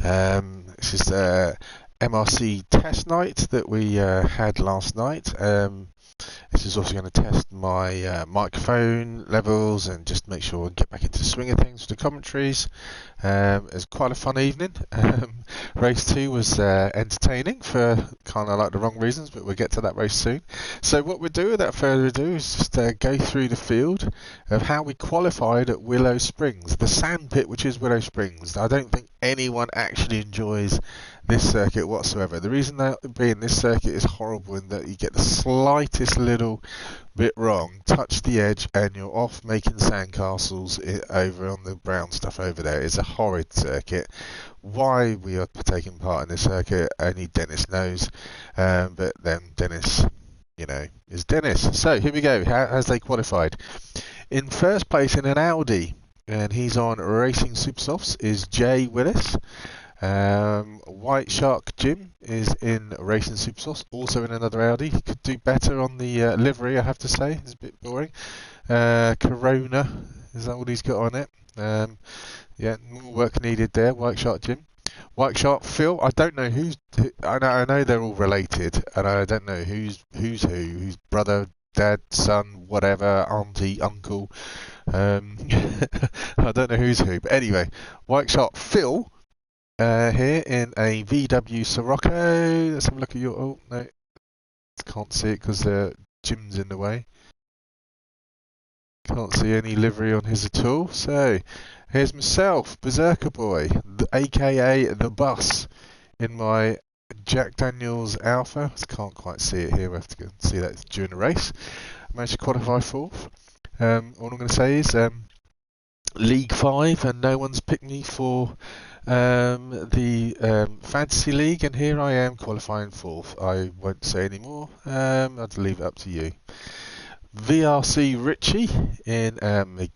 This is the MRC test night that we had last night. This is also going to test my microphone levels and just make sure I get back into the swing of things with the commentaries. It was quite a fun evening. Race 2 was entertaining for kind of like the wrong reasons, but we'll get to that race soon. So what we'll do without further ado is just go through the field of how we qualified at Willow Springs, the sandpit which is Willow Springs. I don't think anyone actually enjoys this circuit whatsoever. The reason that being this circuit is horrible in that you get the slightest little bit wrong, touch the edge, and you're off making sandcastles over on the brown stuff over there. It's a horrid circuit. Why we are taking part in this circuit, only Dennis knows. But then Dennis, you know, is Dennis. So here we go. How has they qualified? In first place in an Audi, and he's on Racing Supersofts, is Jay Willis. White Shark Jim is in Racing Supersofts, also in another Audi. He could do better on the livery, I have to say. It's a bit boring. Corona is that what he's got on it? Yeah, more work needed there. White Shark Jim. White Shark Phil. I don't know who's. I know they're all related, and I don't know who's brother, dad, son, whatever, auntie, uncle. I don't know who's who, but anyway, White Shark Phil. Here in a VW Sirocco. Let's have a look at your. Oh no, can't see it because Jim's in the way. Can't see any livery on his at all. So here's myself, Beserker-Boy, aka the Bus, in my Jack Daniels Alpha. Can't quite see it here. We have to go and see that during the race. Managed to qualify fourth. All I'm going to say is League 5, and no one's picked me for the Fantasy League, and here I am qualifying fourth. I won't say any more. I'll leave it up to you. VRC Richie in Renault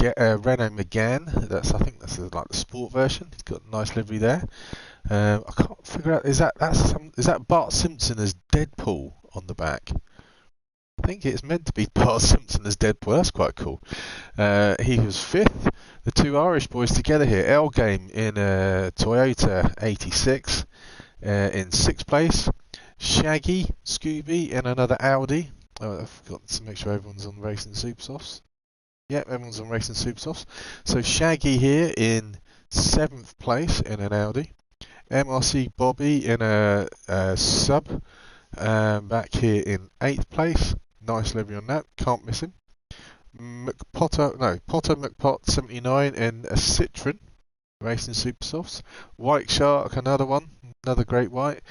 Megane. I think that's like the sport version. He's got a nice livery there. I can't figure out. Is that Bart Simpson as Deadpool on the back? I think it's meant to be Bart Simpson as Deadpool. That's quite cool. He was fifth. The two Irish boys together here. L Game in a Toyota 86 in sixth place. Shaggy Scooby in another Audi. Oh, I forgot to make sure everyone's on Racing Supersofts. Yep, everyone's on Racing Supersofts. So Shaggy here in seventh place in an Audi. MRC Bobby in a sub. Back here in eighth place. Nice livery on that. Can't miss him. Potter McPot 79 in a Citroen Racing Supersofts. White Shark, another one, another great white.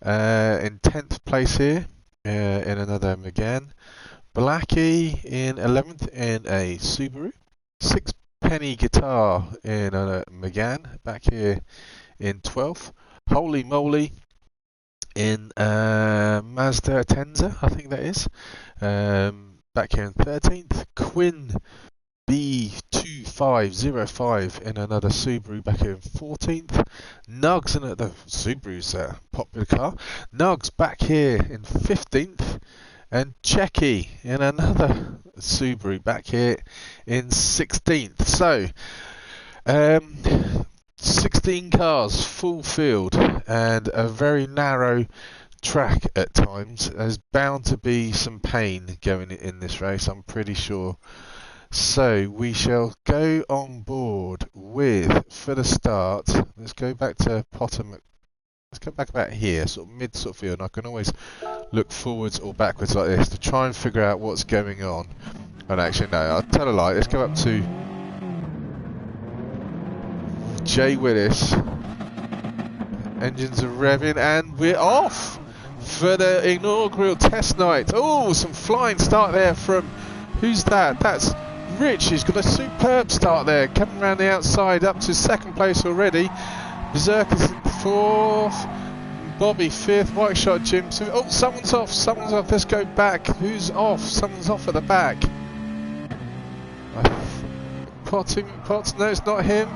In 10th place here in another Megane. Blackie in 11th in a Subaru. Sixpenny Guitar in a Megane. Back here in 12th. Holy Moly in Mazda Atenza, I think that is. Back here in 13th. Quinn B2505 in another Subaru, back here in 14th. Nugs in the Subaru's a popular car. Nugs back here in 15th. And Checky in another Subaru, back here in 16th. So 16 cars, full field, and a very narrow track at times. There's bound to be some pain going in this race, I'm pretty sure. So we shall go on board with, for the start, let's go back to Potter. Let's go back about here, sort of mid sort of field. And I can always look forwards or backwards like this to try and figure out what's going on. And actually, no, I'll tell a lie. Let's go up to Jay Willis. Engines are revving, and we're off for the inaugural test night. Oh, some flying start there from, who's that? That's Rich. He's got a superb start there, coming around the outside up to second place already. Beserker's in fourth, Bobby fifth, White Shark Jim. Oh, someone's off. Let's go back. Who's off? Someone's off at the back. Potts, no, it's not him.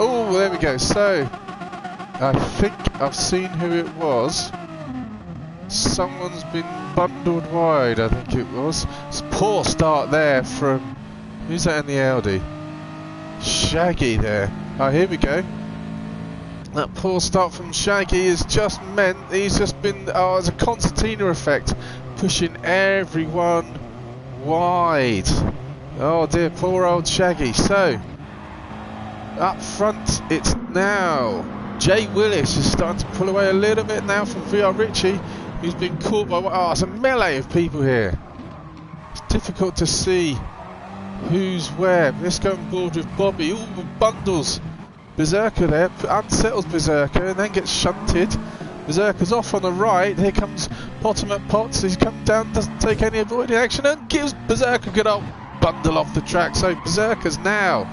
Oh, there we go. So I think I've seen who it was. Someone's been bundled wide, I think it was. It's a poor start there from, who's that in the Audi? Shaggy there. Oh, here we go. That poor start from Shaggy has just meant he's just been, it's a concertina effect, pushing everyone wide. Oh dear, poor old Shaggy. So, up front it's now Jay Willis is starting to pull away a little bit now from VR Ritchie, who's been caught by, it's a melee of people here. It's difficult to see who's where. Let's go on board with Bobby. All the bundles. Beserker there, unsettles Beserker and then gets shunted. Beserker's off on the right. Here comes Potham at Potts. He's come down, doesn't take any avoiding action and gives Beserker a good old bundle off the track. So Beserker's now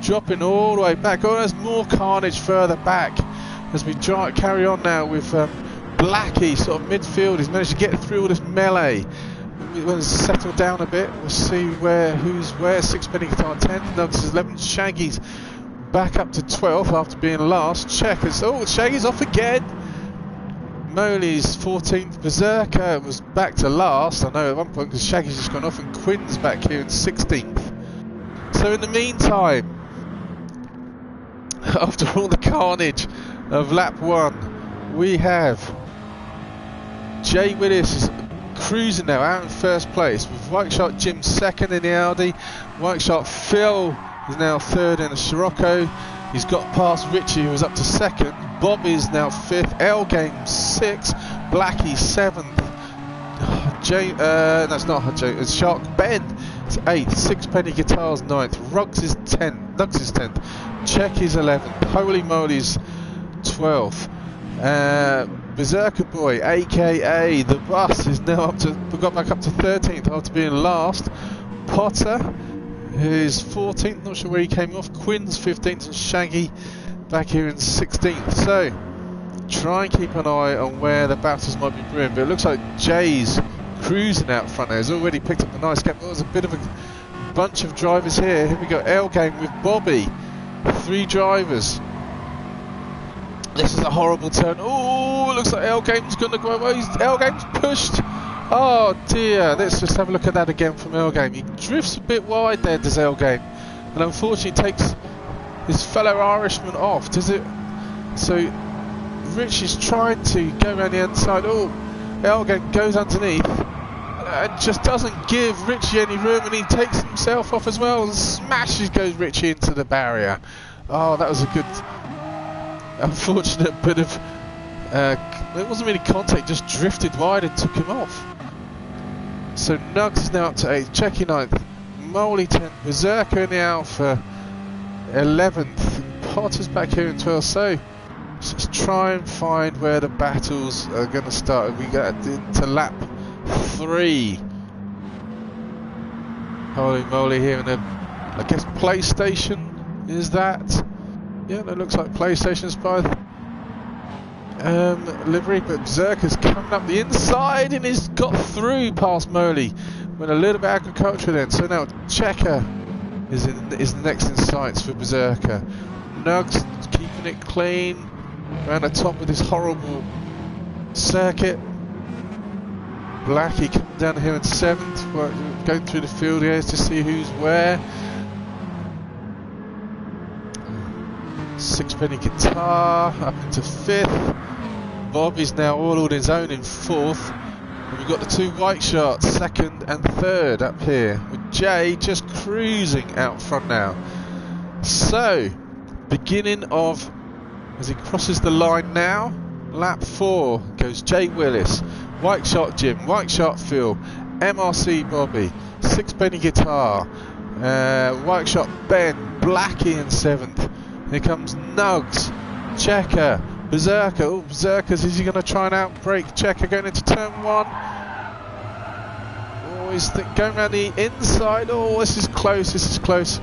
dropping all the way back. Oh, there's more carnage further back as we carry on now with Blackie sort of midfield. He's managed to get through all this melee. We'll settle down a bit. We'll see who's where. Sixpenny Guitar 10, Nugs is 11, Shaggy's back up to 12th after being last. Checkers, Shaggy's off again. Moley's 14th. Beserker was back to last, I know at one point, because Shaggy's just gone off, and Quinn's back here in 16th. So in the meantime, after all the carnage of lap 1, we have Jay Willis is cruising now out in first place with White Shark Jim second in the Audi. White Shark Phil is now third in the Scirocco. He's got past Richie, who was up to second. Bobby's now fifth. L Game 6th. Blackie 7th. That's not Jay. It's Shark Ben. It's 8th. Sixpenny Guitars 9th. Ruggs is 10th. Nugs is 10th. Check is 11th. Holy Moly's 12th. Beserker-Boy, aka the bus, is now got back up to 13th after being last. Potter, who's 14th, not sure where he came off. Quinn's 15th and Shaggy back here in 16th. So, try and keep an eye on where the battles might be brewing. But it looks like Jay's cruising out front there. He's already picked up a nice gap. There's a bit of a bunch of drivers here. Here we go, L Game with Bobby. 3 drivers. This is a horrible turn. Oh, it looks like L Game's going to go away. L Game's pushed. Oh dear. Let's just have a look at that again from L Game. He drifts a bit wide there, does L Game, and unfortunately takes his fellow Irishman off. Does it? So Rich is trying to go around the inside. Oh, L Game goes underneath and just doesn't give Richie any room, and he takes himself off as well and smashes Richie into the barrier. Oh, that was a good, unfortunate bit of it wasn't really contact, just drifted wide and took him off. So Nugs is now up to 8th, Checky 9th, Moley 10th, Beserker in the Alpha 11th, Potter's back here in 12th. So let's just try and find where the battles are going to start. We get into lap 3. Holy moly, here in the, I guess, PlayStation is that? Yeah, that looks like PlayStation's by livery, but Beserker's coming up the inside and he's got through past Moley. Went a little bit agricultural then, so now Checker is the next in sights for Beserker. Nugs keeping it clean around the top of this horrible circuit. Blackie coming down here in 7th, going through the field here to see who's where. Sixpenny Guitar up into 5th. Bobby's now all on his own in 4th. And we've got the 2 White Sharks, 2nd and 3rd up here, with Jay just cruising out front now. So, beginning of, as he crosses the line now, lap 4 goes Jay Willis, White Shark Jim, White Shark Phil, MRC Bobby, Sixpenny Guitar, White Shark Ben, Blackie in 7th. Here comes Nugs, Checker, Beserker. Oh, Beserker's, is he going to try and outbrake Checker going into turn 1? Oh, he's going around the inside. Oh, this is close, this is close.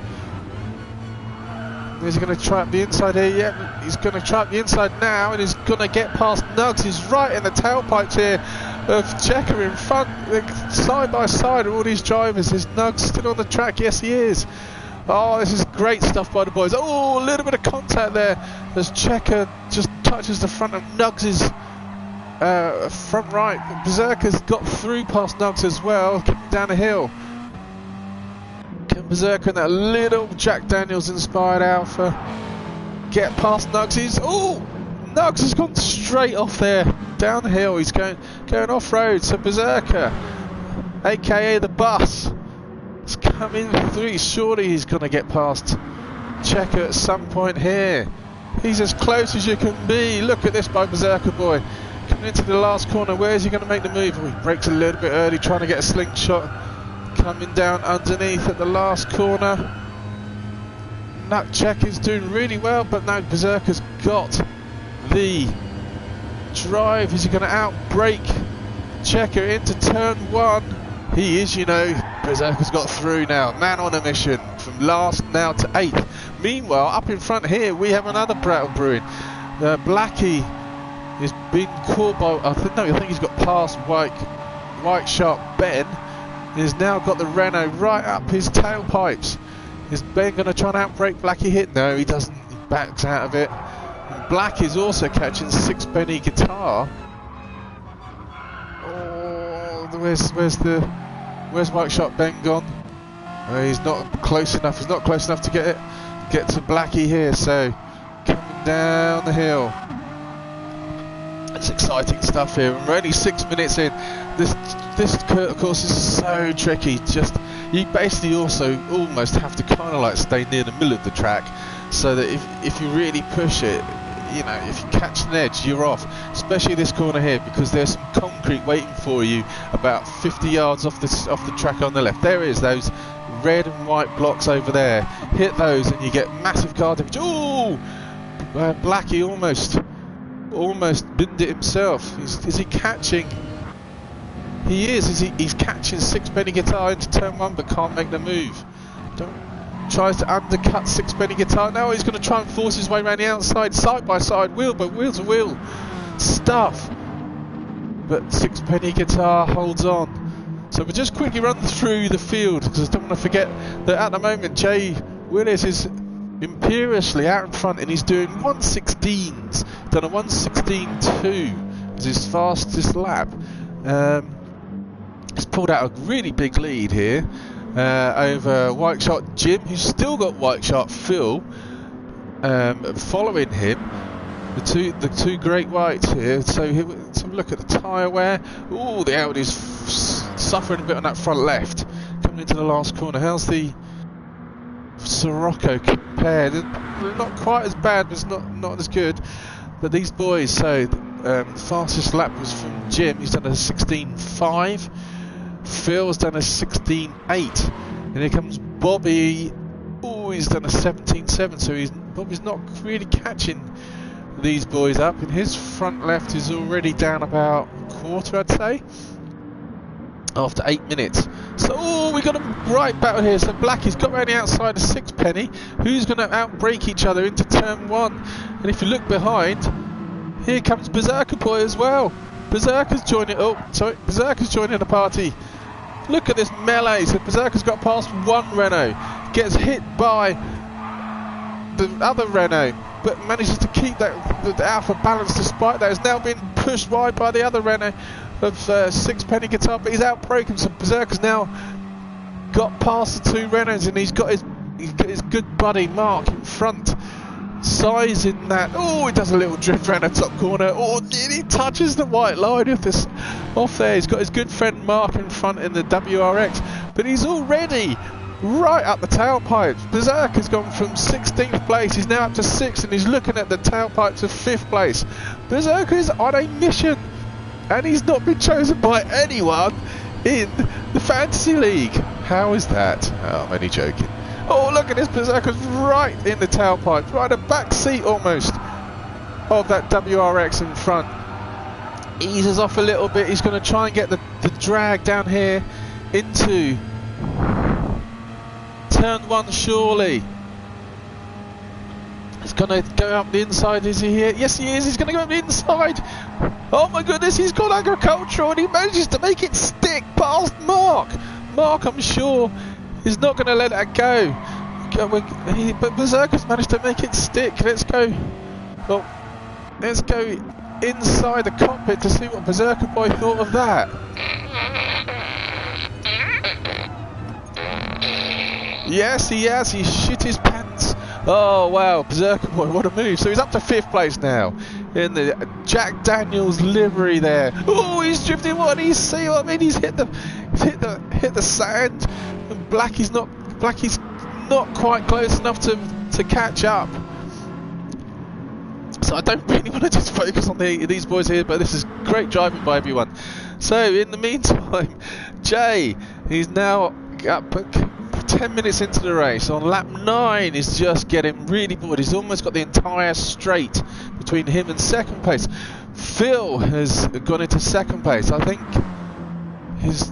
Is he going to try up the inside here? Yeah, he's going to try up the inside now, and he's going to get past Nugs. He's right in the tailpipes here of Checker in front. Side by side are all these drivers. Is Nugs still on the track? Yes, he is. Oh, this is great stuff by the boys. Oh, a little bit of contact there as Checker just touches the front of Nugs' front right. But Beserker's got through past Nugs as well, coming down the hill. Can Beserker in that little Jack Daniels inspired Alpha get past Nugs. Oh, Nugs has gone straight off there, downhill. He's going off road. So Beserker, aka the bus, is coming through. Surely he's going to get past Checker at some point here. He's as close as you can be. Look at this by Beserker-Boy. Coming into the last corner. Where is he going to make the move? Oh, he brakes a little bit early, trying to get a slingshot. Coming down underneath at the last corner. Nutcheck is doing really well, but now Beserker's got the drive. Is he going to outbrake Checker into turn 1? He is, you know. Beserker's got through now. Man on a mission. From last now to 8th. Meanwhile, up in front here, we have another battle brewing. Blackie is being caught by, I think he's got past White Shark Ben. He's now got the Renault right up his tailpipes. Is Ben going to try and outbrake Blackie here? No, he doesn't. He backs out of it. And Black is also catching Sixpenny Guitar. Oh, where's White Shark Ben gone? He's not close enough. He's not close enough to get to Blackie here. So coming down the hill. It's exciting stuff here. And we're only 6 minutes in. This course is so tricky. Just you basically also almost have to kind of like stay near the middle of the track, so that if you really push it, you know, if you catch an edge, you're off. Especially this corner here, because there's some concrete waiting for you about 50 yards off the track on the left. There is those red and white blocks over there. Hit those and you get massive car damage. Ooh! Blackie almost binned it himself. Is he catching? He is. He's catching Sixpenny Guitar into turn 1, but can't make the move. Tries to undercut Sixpenny Guitar. Now he's going to try and force his way around the outside, side by side, wheel to wheel stuff. But Sixpenny Guitar holds on. So we'll just quickly run through the field, because I don't want to forget that at the moment Jay Willis is imperiously out in front, and he's doing 1:16s. Done a 1:16.2 as his fastest lap. He's pulled out a really big lead here over White Shark Jim, who's still got White Shark Phil following him. The two great whites here. So let's have a look at the tyre wear. Oh, the Audi's suffering a bit on that front left. Coming into the last corner. How's the Sirocco compared? Not quite as bad, but it's not as good. But these boys, so the fastest lap was from Jim. He's done a 16.5. Phil's done a 16.8. And here comes Bobby. Oh, he's done a 17.7. So Bobby's not really catching these boys up. And his front left is already down about a quarter, I'd say, after 8 minutes. So we got a right battle here. So Blackie's got around the outside of Sixpenny, who's going to outbrake each other into turn 1. And if you look behind, here comes Beserker-Boy as well. Beserker's joining. Oh, sorry, Beserker's joining the party. Look at this melee. So Beserker's got past one Renault, gets hit by the other Renault, but manages to keep the Alpha balance despite that. Is now being pushed wide by the other Renault of Sixpenny Guitar, but he's outbroken. So Beserker's now got past the two Renaults, and he's got his good buddy Mark in front, sizing that. Oh, he does a little drift around the top corner. Oh, nearly touches the white line of this off there. He's got his good friend Mark in front in the WRX, but he's already right up the tailpipes. Beserker's gone from 16th place, he's now up to 6th, and he's looking at the tailpipes of 5th place. Beserker is on a mission, and he's not been chosen by anyone in the Fantasy League. How is that? Oh, I'm only joking. Oh, look at this. Beserker's right in the tailpipes, right in the back seat almost of that WRX in front. Eases off a little bit. He's going to try and get the drag down here into turn 1, surely. He's going to go up the inside. Is he here? Yes, he is. He's going to go up the inside. Oh my goodness, he's got agricultural, and he manages to make it stick past Mark. Mark, I'm sure, is not going to let that go. But Beserker's managed to make it stick. Let's go. Well, let's go inside the cockpit to see what Beserker-Boy thought of that. Yes, he has. He shit his pants Oh wow, Beserker-Boy, what a move. So he's up to 5th place now in the Jack Daniels livery there. Oh, he's drifting one. You see what I mean? He's hit the sand, and Blackie's not quite close enough to catch up. So I don't really want to just focus on these boys here, but this is great driving by everyone. So in the meantime, Jay, he's now up 10 minutes into the race. On lap 9, he's just getting really bored. He's almost got the entire straight between him and 2nd place. Phil has gone into 2nd place. I think his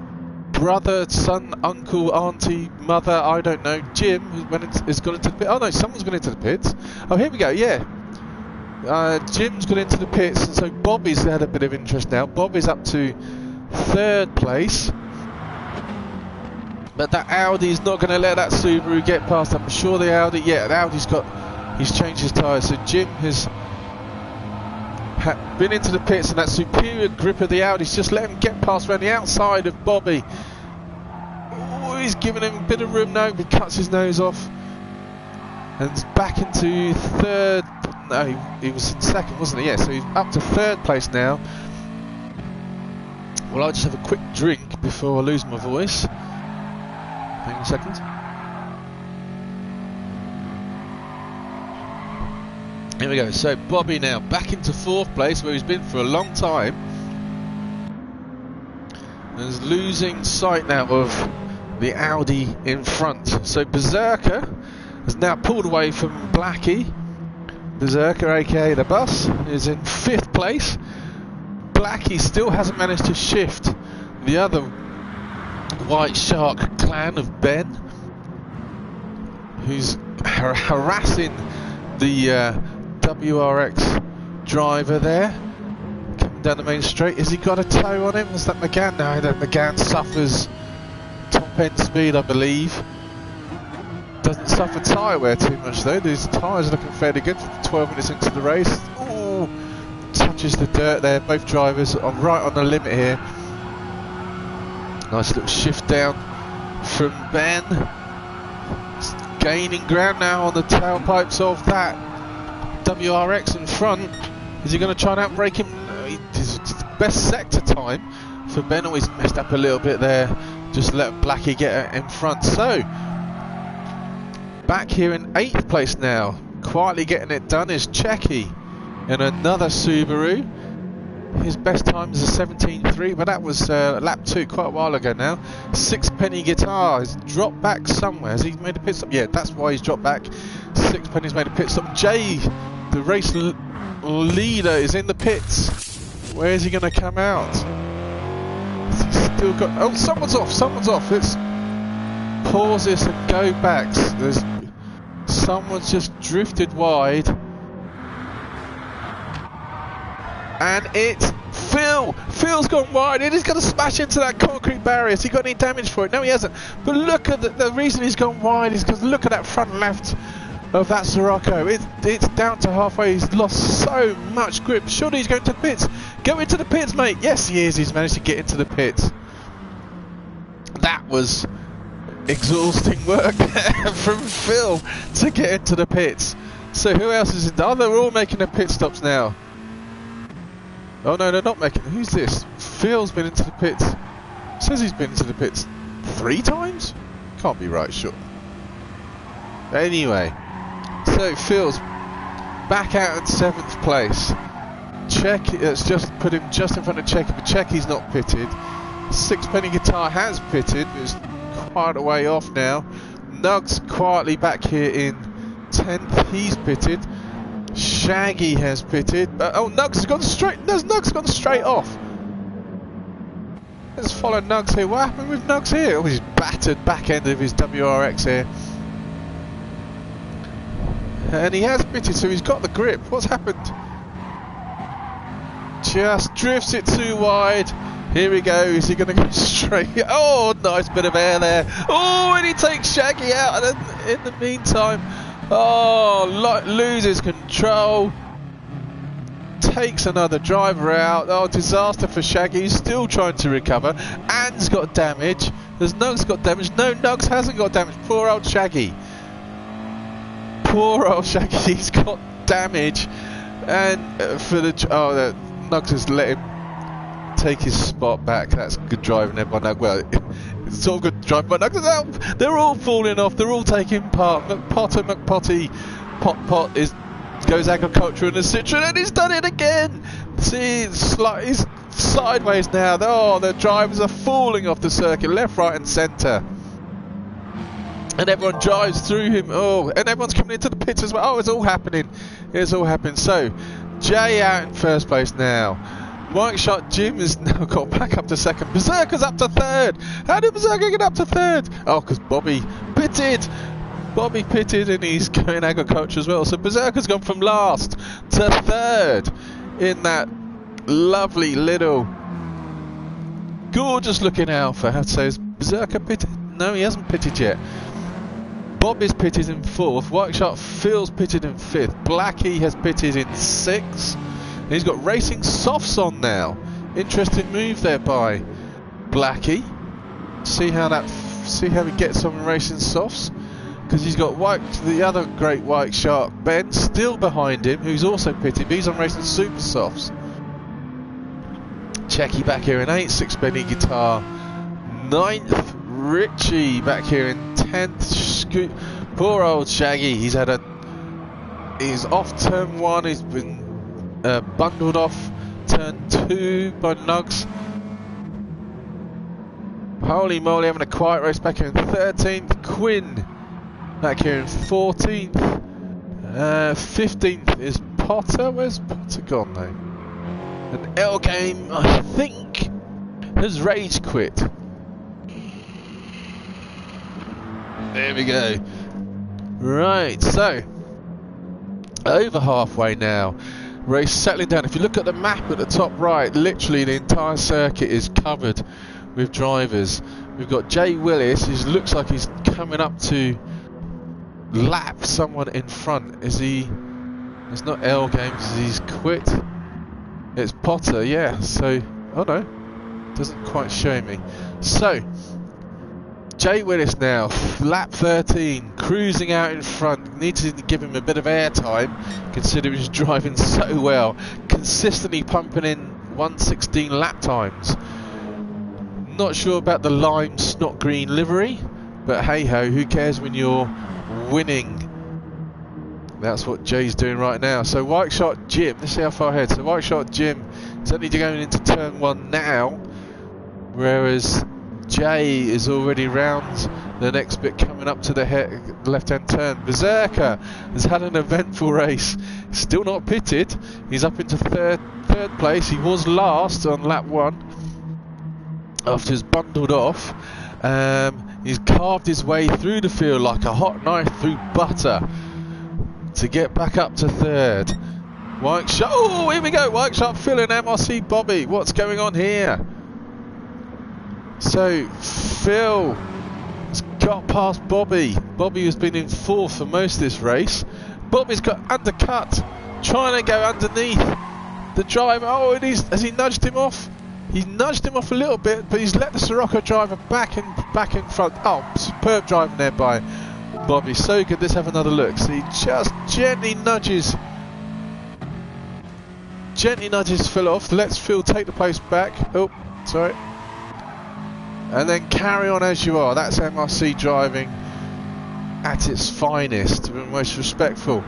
brother, son, uncle, auntie, mother, I don't know, Jim has gone into the pit. Oh no, someone's gone into the pits. Oh, here we go, yeah. Jim's gone into the pits, and so Bobby's had a bit of interest now. Bobby's up to 3rd place. But that Audi's not going to let that Subaru get past. I'm sure the Audi, yeah, the Audi's he's changed his tyres. So Jim has been into the pits, and that superior grip of the Audi's just let him get past around the outside of Bobby. Oh, he's giving him a bit of room now, he cuts his nose off. And he's back into 3rd. No, he was in 2nd, wasn't he? Yeah, so he's up to 3rd place now. Well, I'll just have a quick drink before I lose my voice. Hang on a second. Here we go. So Bobby now back into 4th place, where he's been for a long time, and is losing sight now of the Audi in front. So Beserker has now pulled away from Blackie. Beserker, aka the bus, is in 5th place. Blackie still hasn't managed to shift the other White Shark clan of Ben, who's harassing the WRX driver there. Coming down the main straight. Has he got a toe on him? Was that McGann? No, that McGann suffers top end speed, I believe. Doesn't suffer tyre wear too much though. These tyres are looking fairly good for 12 minutes into the race. Ooh, touches the dirt there. Both drivers are right on the limit here. Nice little shift down from Ben. It's gaining ground now on the tailpipes of that WRX in front. Is he going to try and outbrake him? His best sector time for Ben. Always messed up a little bit there. Just let Blackie get in front. So back here in 8th place now, quietly getting it done, is Checky in another Subaru. His best time is a 17.3, but that was lap 2 quite a while ago now. Sixpenny Guitar has dropped back somewhere. Has he made a pit stop? Yeah, that's why he's dropped back. Sixpenny's made a pit stop. Jay, the race leader, is in the pits. Where is he going to come out? Has he still got... Oh, someone's off. Let's pause this and go back. Someone's just drifted wide. And it's Phil. Phil's gone wide. It is going to smash into that concrete barrier. Has he got any damage for it? No, he hasn't. But look at the reason he's gone wide is because look at that front left of that Sirocco. It's down to halfway. He's lost so much grip. Surely he's going to the pits. Go into the pits, mate. Yes, he is. He's managed to get into the pits. That was exhausting work from Phil to get into the pits. So who else is in? Oh, they're all making their pit stops now. Oh no, they're not making. Who's this? Phil's been into the pits. Says he's been into the pits 3 times? Can't be right, sure. Anyway, so Phil's back out in 7th place. It's just put him just in front of Checky, but Checky's not pitted. Sixpenny Guitar has pitted. It's quite a way off now. Nugs quietly back here in 10th. He's pitted. Shaggy has pitted. Oh, Nugs has gone straight. Nugs gone straight off. Let's follow Nugs here. What happened with Nugs here? Oh, he's battered back end of his WRX here. And he has pitted, so he's got the grip. What's happened? Just drifts it too wide. Here we go. Is he going to go straight? Oh, nice bit of air there. Oh, and he takes Shaggy out. And in the meantime, oh, loses control. Takes another driver out. Oh, disaster for Shaggy. He's still trying to recover. Anne's got damage. There's Nugs got damage. No, Nugs hasn't got damage. Poor old Shaggy. Poor old Shaggy, he's got damage, and for the Nugs has let him take his spot back. That's good driving there by Nug. Well, it's sort of good driving by Nug. They're all falling off. They're all taking part. McPotty, Pot goes agriculture in the Citroen, and he's done it again. See, he's sideways now. Oh, the drivers are falling off the circuit, left, right, and centre. And everyone drives through him. Oh, and everyone's coming into the pits as well. Oh, it's all happening. It's all happening. So, Jay out in first place now. White Shot Jim has now got back up to second. Beserker's up to third. How did Beserker get up to third? Oh, because Bobby pitted. Bobby pitted, and he's going agriculture as well. So Beserker's gone from last to third in that lovely little gorgeous looking Alpha. I have to say, is Beserker pitted? No, he hasn't pitted yet. Bob is pitted in fourth. White Shark Phil's pitted in fifth. Blackie has pitted in sixth. And he's got racing softs on now. Interesting move there by Blackie. See how he gets on racing softs, because he's got the other great White Shark Ben still behind him, who's also pitted. But he's on racing super softs. Checky back here in 8th, 6 Benny Guitar, 9th Richie back here in 10th. Poor old Shaggy, he's off turn 1, he's been bundled off turn 2 by Nugs. Holy moly, having a quiet race back here in 13th. Quinn back here in 14th. 15th is Potter. Where's Potter gone though? And L Game, I think, has rage quit. There we go. Right, so over halfway now. Race settling down. If you look at the map at the top right, literally the entire circuit is covered with drivers. We've got Jay Willis, who looks like he's coming up to lap someone in front. Is he? It's not L Games. He's quit. It's Potter, yeah. So, oh no, doesn't quite show me. So, Jay Willis now, lap 13, cruising out in front. Need to give him a bit of airtime, considering he's driving so well. Consistently pumping in 1:16 lap times. Not sure about the lime snot green livery, but hey ho, who cares when you're winning? That's what Jay's doing right now. So White Shot Jim, let's see how far ahead. So White Shot Jim is only going into turn 1 now, whereas Jay is already round the next bit, coming up to the left-hand turn. Beserker has had an eventful race, still not pitted. He's up into third place. He was last on lap 1 after he's bundled off. He's carved his way through the field like a hot knife through butter to get back up to third. White Shot, oh, here we go. White Shot Phil and MRC Bobby. What's going on here? So Phil has got past Bobby. Bobby has been in 4th for most of this race. Bobby's got undercut, trying to go underneath the driver. Oh, has he nudged him off? He nudged him off a little bit, but he's let the Sirocco driver back in front. Oh, superb driving there by Bobby. So good. Let's have another look. So he just gently nudges Phil off. Lets Phil take the place back. Oh, sorry. And then carry on as you are. That's MRC driving at its finest, and most respectful.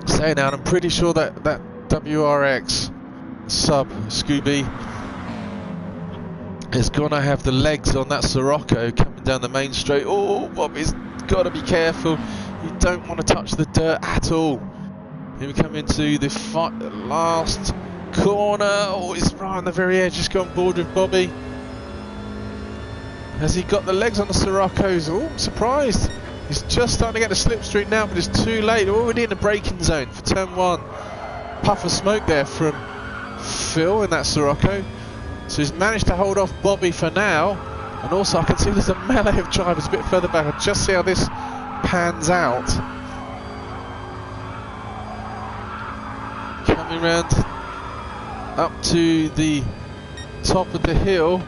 Saying that, I'm pretty sure that WRX sub Scooby is gonna have the legs on that Sirocco coming down the main straight. Oh, Bobby's got to be careful. You don't want to touch the dirt at all. Here we come into the last corner. Oh, he's right on the very edge. Just go on board with Bobby. Has he got the legs on the Siroccos? Oh, I'm surprised. He's just starting to get the slipstream now, but it's too late. Already in the braking zone for turn 1. Puff of smoke there from Phil in that Sirocco. So he's managed to hold off Bobby for now. And also I can see there's a melee of drivers a bit further back. I'll just see how this pans out. Coming round up to the top of the hill.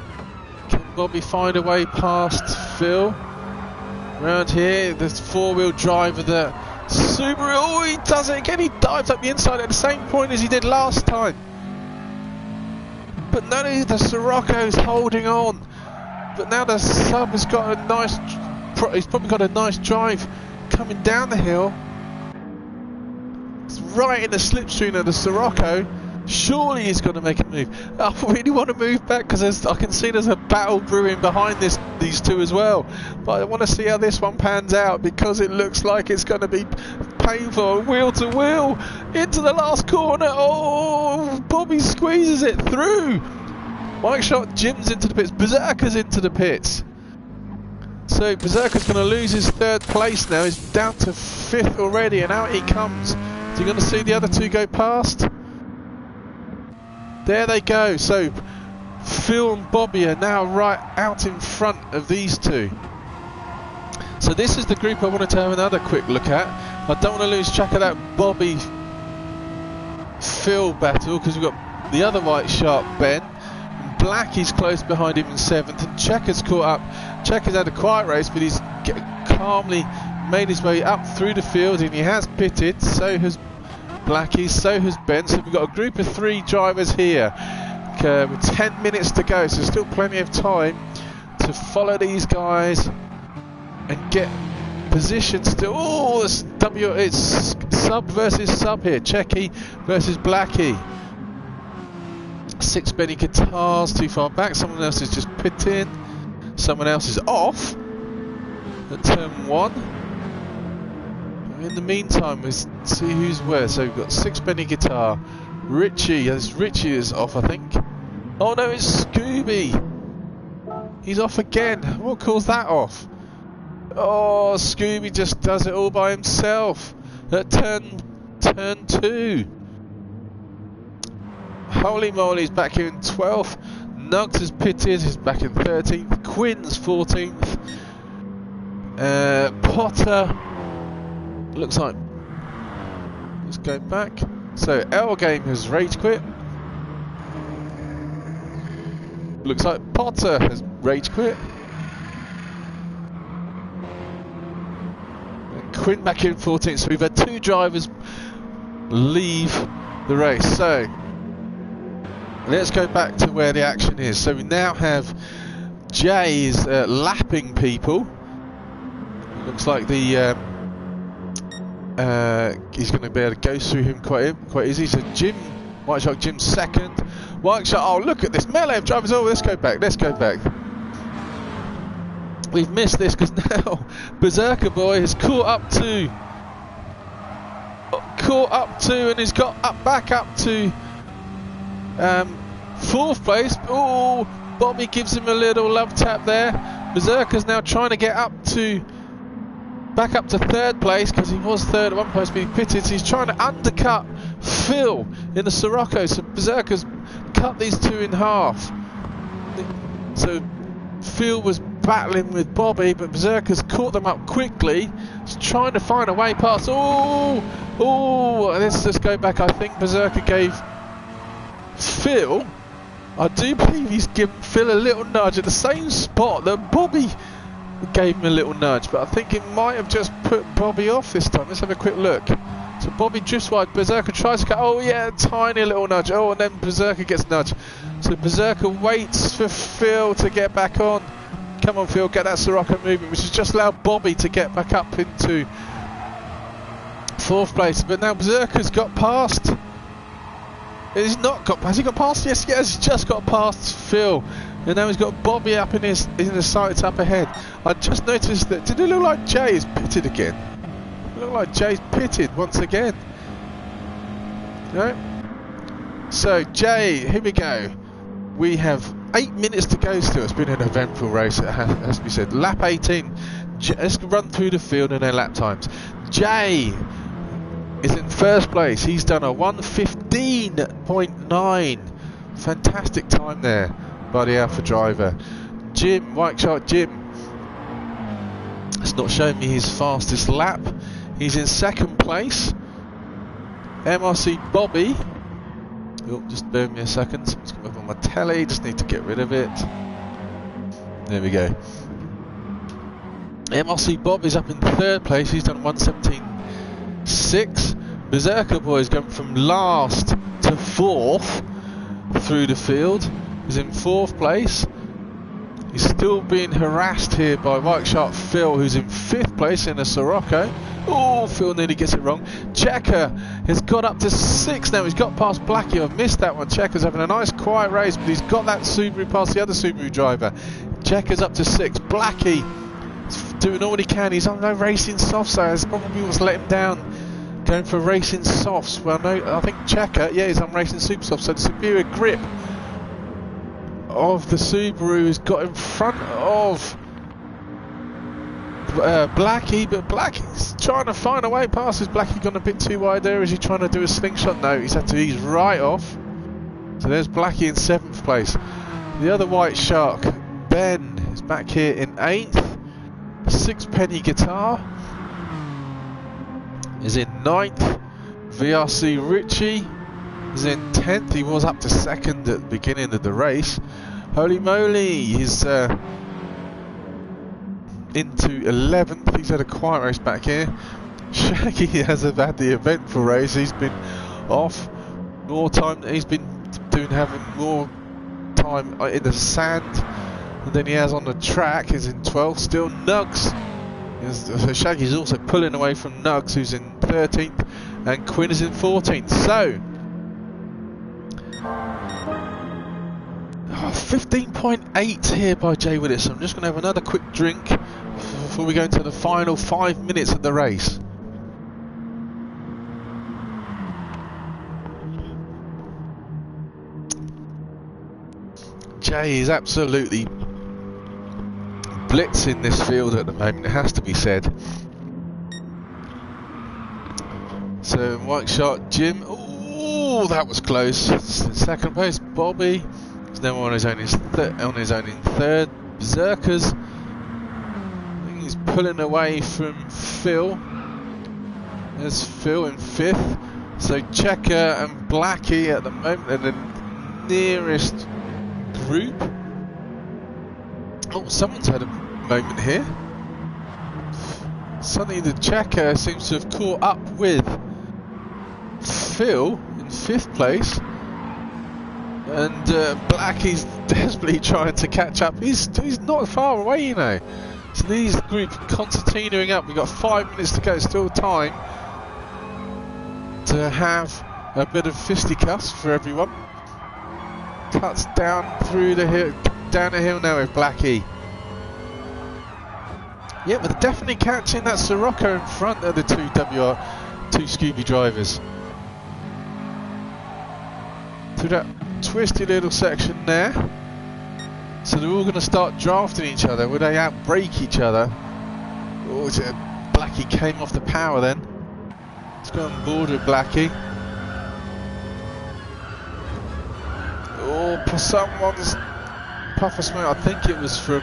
Can Bobby find a way past Phil? Round here, there's four-wheel drive of the Subaru. Oh, he does it again. He dives up the inside at the same point as he did last time. But none of the Sirocco's holding on. But now the sub has got a nice, he's probably got a nice drive coming down the hill. It's right in the slipstream of the Sirocco. Surely he's going to make a move. I really want to move back because I can see there's a battle brewing behind these two as well. But I want to see how this one pans out because it looks like it's going to be painful. Wheel to wheel into the last corner. Oh, Bobby squeezes it through. Mike shot Jim's into the pits. Beserker's into the pits. So Beserker's going to lose his third place now. He's down to fifth already, and out he comes. Is he going to see the other two go past? There they go. So Phil and Bobby are now right out in front of these two. So this is the group I wanted to have another quick look at. I don't want to lose track of that Bobby Phil battle because we've got the other white shark Ben. And Blackie's close behind him in seventh, and Checker's caught up. Checker's had a quiet race, but he's calmly made his way up through the field, and he has pitted. So has Blackie, so has Ben. So we've got a group of three drivers here with 10 minutes to go, so still plenty of time to follow these guys and get position still. Oh, it's sub versus sub here. Checky versus Blackie. 6 Benny guitars too far back. Someone else is just pitting. Someone else is off at turn 1. In the meantime, we'll see who's where. So we've got 6 Benny guitar. Richie is off, I think. Oh no, it's Scooby. He's off again. What calls that off? Oh, Scooby just does it all by himself at turn 2. Holy moly, he's back here in 12th. Nugs has pitted, he's back in 13th. Quinn's 14th. Potter looks like, let's go back. So L Game has rage quit. Looks like Potter has rage quit. And Quinn back in 14th. So we've had 2 drivers leave the race. So let's go back to where the action is. So we now have Jay's lapping people. Looks like the he's going to be able to go through him quite easy. So Jim, White Shark Jim's second. White Shark, oh look at this melee of drivers. Oh, let's go back. We've missed this because now Beserker-Boy has caught up to and he's got back up to 4th place. Oh, Bobby gives him a little love tap there. Beserker's now trying to get back up to 3rd place because he was 3rd at one point, being pitted. So he's trying to undercut Phil in the Sirocco. So Beserker's cut these two in half. So Phil was battling with Bobby, but Beserker's caught them up quickly. He's trying to find a way past. Oh, let's just go back. I think Beserker gave Phil, I do believe he's given Phil a little nudge at the same spot that Bobby gave him a little nudge, but I think it might have just put Bobby off this time. Let's have a quick look. So Bobby drifts wide, Beserker tries to cut, oh yeah, tiny little nudge, oh, and then Beserker gets nudged. So Beserker waits for Phil to get back on. Come on Phil, get that Sirocco moving, which has just allowed Bobby to get back up into 4th place. But now Beserker's got past. He's not got past, has he got past? Yes, he's just got past Phil. And now he's got Bobby up in the sights up ahead. I just noticed that, did it look like Jay is pitted again? It looked like Jay's pitted once again. No? So Jay, here we go. We have 8 minutes to go still. It's been an eventful race, it has to be said. Lap 18, let's run through the field and their lap times. Jay is in 1st place. He's done a 1:15.9. Fantastic time there by the Alpha driver. Jim, White Shark Jim, it's not showing me his fastest lap. He's in 2nd place. MRC Bobby, oh, just bear with me a second, it's come up on my telly, just need to get rid of it. There we go. MRC Bob is up in 3rd place, he's done 1:17.6. Beserker-Boy is going from last to 4th through the field. He's in 4th place. He's still being harassed here by White Shark Phil, who's in 5th place in a Sirocco. Oh, Phil nearly gets it wrong. Checker has got up to 6th now. He's got past Blackie. I've missed that one. Checker's having a nice quiet race, but he's got that Subaru past the other Subaru driver. Checker's up to 6th. Blackie is doing all he can. He's on no racing softs, so it's probably what's let him down. Going for racing softs. Well, no, I think Checker, yeah, he's on racing super softs, so the superior grip of the Subaru has got in front of Blackie, but Blackie's trying to find a way past. Has Blackie gone a bit too wide there? Is he trying to do a slingshot? No, he's had to ease right off. So there's Blackie in 7th place. The other White Shark, Ben, is back here in 8th. Sixpenny Guitar is in 9th. VRC Richie is in 10th. He was up to 2nd at the beginning of the race. Holy moly, he's into 11th. He's had a quiet race back here. Shaggy has had the eventful race. He's been off more time. He's been having more time in the sand than he has on the track. He's in 12th still. Nugs, so Shaggy's also pulling away from Nugs, who's in 13th, and Quinn is in 14th. So 15.8 here by Jay Willis. I'm just going to have another quick drink before we go into the final 5 minutes of the race. Jay is absolutely blitzing this field at the moment, it has to be said. So White Shark Jim, oh, that was close. 2nd place Bobby. He's now on his own in 3rd. Berserkers, I think he's pulling away from Phil. There's Phil in 5th. So Checker and Blackie at the moment are the nearest group. Oh, someone's had a moment here. Suddenly the Checker seems to have caught up with Phil in 5th place. And Blackie's desperately trying to catch up. He's not far away, you know. So these groups concertinaing up. We've got 5 minutes to go. Still time to have a bit of fisticuffs for everyone. Cuts down through the hill, down the hill now with Blackie. Yeah, but they're definitely catching that Sirocco in front of the two Scooby drivers. Through that twisty little section there. So they're all going to start drafting each other. Will they outbrake each other? Oh, Blackie came off the power then. Let's go on board with Blackie. Oh, someone's puff of smoke. I think it was from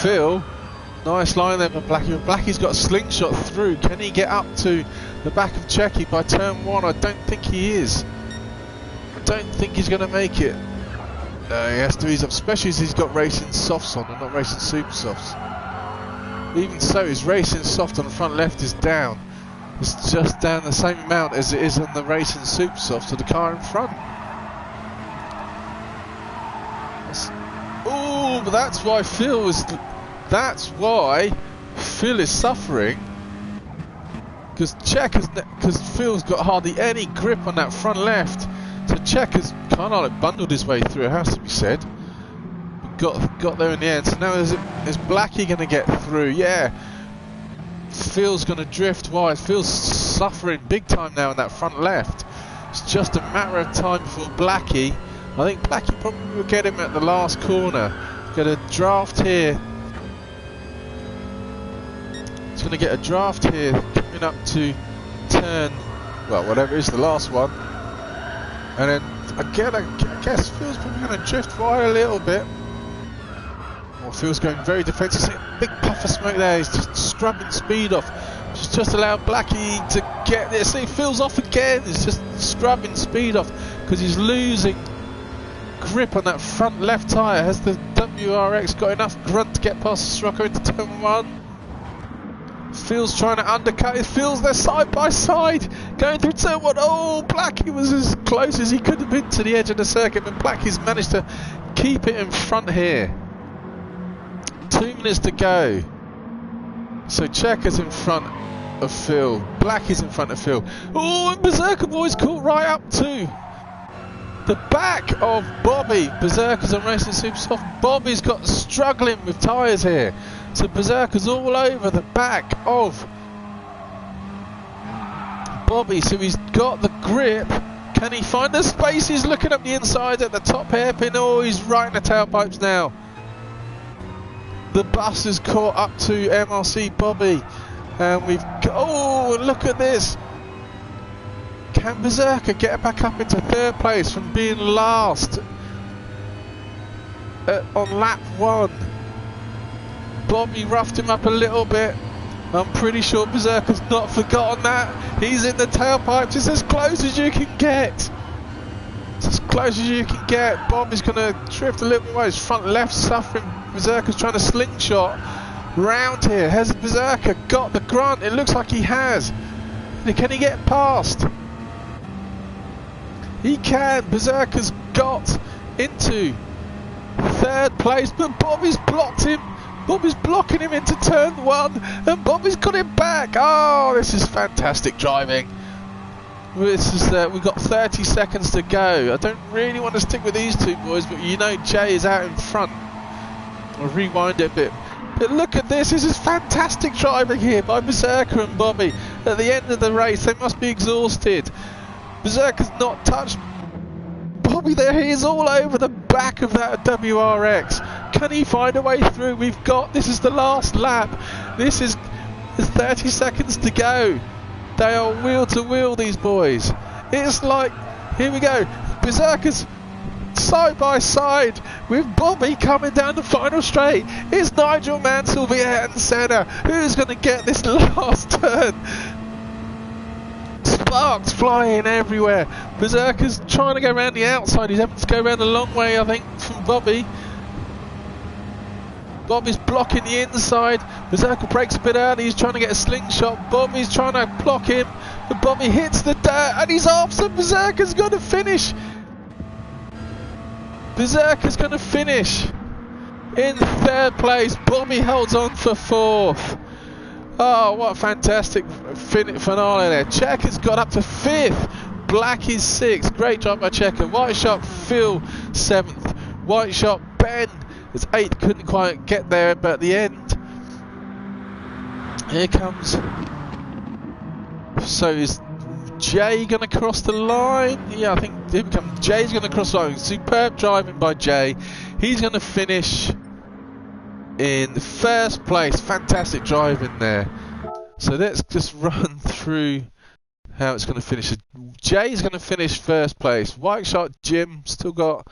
Phil. Nice line there for Blackie. Blackie's got a slingshot through. Can he get up to the back of Checky by turn 1? I don't think he is. I don't think he's going to make it. No, he has to ease up, especially as he's got racing softs on and not racing super softs. Even so, his racing soft on the front left is down. It's just down the same amount as it is on the racing super soft to the car in front. Oh, but that's why Phil is suffering, because Phil's got hardly any grip on that front left. So Checker's kind of like bundled his way through, it has to be said. Got there in the end. So now is Blackie going to get through? Yeah. Phil's going to drift wide. Phil's suffering big time now in that front left. It's just a matter of time before Blackie. I think Blackie probably will get him at the last corner. Get a draft here. He's going to get a draft here coming up to turn, well, whatever is the last one. And then again, I guess Phil's probably going to drift wide a little bit. Well, Phil's going very defensive. See, big puff of smoke there. He's just scrubbing speed off. Just allowed Blackie to get there. See, Phil's off again. He's just scrubbing speed off because he's losing grip on that front left tyre. Has the WRX got enough grunt to get past the Sirocco into turn 1? Phil's trying to undercut it. Phil's there side by side, going through turn one. Oh, Blackie was as close as he could have been to the edge of the circuit, but Blackie's managed to keep it in front here. 2 minutes to go. So Checker's in front of Phil. Blackie's in front of Phil. Oh, and Beserker-Boy's caught right up to the back of Bobby. Berserker's on Racing Super Soft. Bobby's got struggling with tyres here. So Berserker's all over the back of Bobby. So he's got the grip. Can he find the space? He's looking up the inside at the top hairpin. Oh, he's right in the tailpipes now. The bus has caught up to MRC Bobby. And we've got, oh, look at this. Can Berserker get back up into third place from being last on lap 1? Bobby roughed him up a little bit. I'm pretty sure Berserker's not forgotten that. He's in the tailpipes. It's as close as you can get. It's as close as you can get. Bobby's going to drift a little bit away. His front left suffering. Berserker's trying to slingshot round here. Has Berserker got the grunt? It looks like he has. Can he get past? He can. Berserker's got into third place, but Bobby's blocked him. Bobby's blocking him into turn 1, and Bobby's got him back. Oh, this is fantastic driving. This is we've got 30 seconds to go. I don't really want to stick with these two boys, but you know Jay is out in front. I'll rewind it a bit. But look at this. This is fantastic driving here by Beserker and Bobby. At the end of the race, they must be exhausted. Berserker's not touched Bobby there. He is all over the back of that WRX. Can he find a way through? This is the last lap. This is 30 seconds to go. They are wheel to wheel, these boys. It's like, here we go. Berserker's side by side with Bobby coming down the final straight. It's Nigel Mansell, Viet and Senna. Who's going to get this last turn? Sparks flying everywhere. Berserker's trying to go around the outside. He's having to go around a long way, I think, from Bobby. Bobby's blocking the inside. Berserker breaks a bit out. He's trying to get a slingshot. Bobby's trying to block him. But Bobby hits the dirt and he's off. So Berserker's going to finish. Berserker's going to finish in third place. Bobby holds on for fourth. Oh, what a fantastic finale there. Checker's got up to 5th. Black is 6th. Great job by Checker. White Shot Phil 7th. White Shot Ben is 8th. Couldn't quite get there, but at the end, here comes. So is Jay going to cross the line? Yeah, I think here comes. Jay's going to cross the line. Superb driving by Jay. He's going to finish in first place. Fantastic driving there. So let's just run through how it's going to finish. Jay's going to finish first place. White Shot Jim still got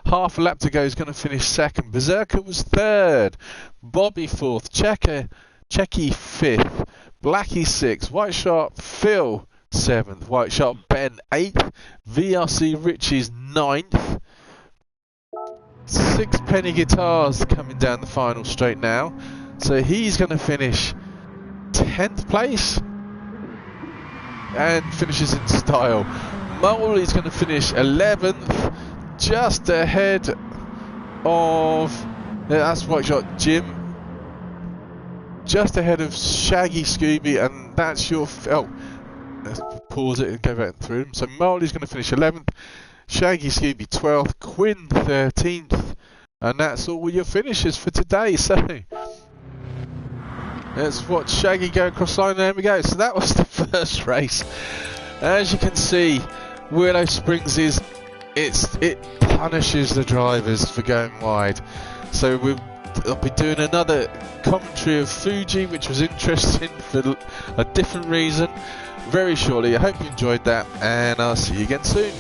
half a lap to go. He's going to finish second. Berserker was third. Bobby fourth. Checky 5th. Blackie 6th. White Shot Phil 7th. White Shot Ben 8th. VRC Richie's 9th. Sixpenny Guitars coming down the final straight now. So he's going to finish 10th place and finishes in style. Molly's going to finish 11th, just ahead of, that's White Shot Jim, just ahead of Shaggy Scooby, and that's your, oh, let's pause it and go back through them. So Molly's going to finish 11th, Shaggy Scooby 12th, Quinn 13th, and that's all your finishes for today. So let's watch Shaggy go across the line. There we go. So that was the first race. As you can see, Willow Springs it punishes the drivers for going wide. So I'll be doing another commentary of Fuji, which was interesting for a different reason, very shortly. I hope you enjoyed that, and I'll see you again soon.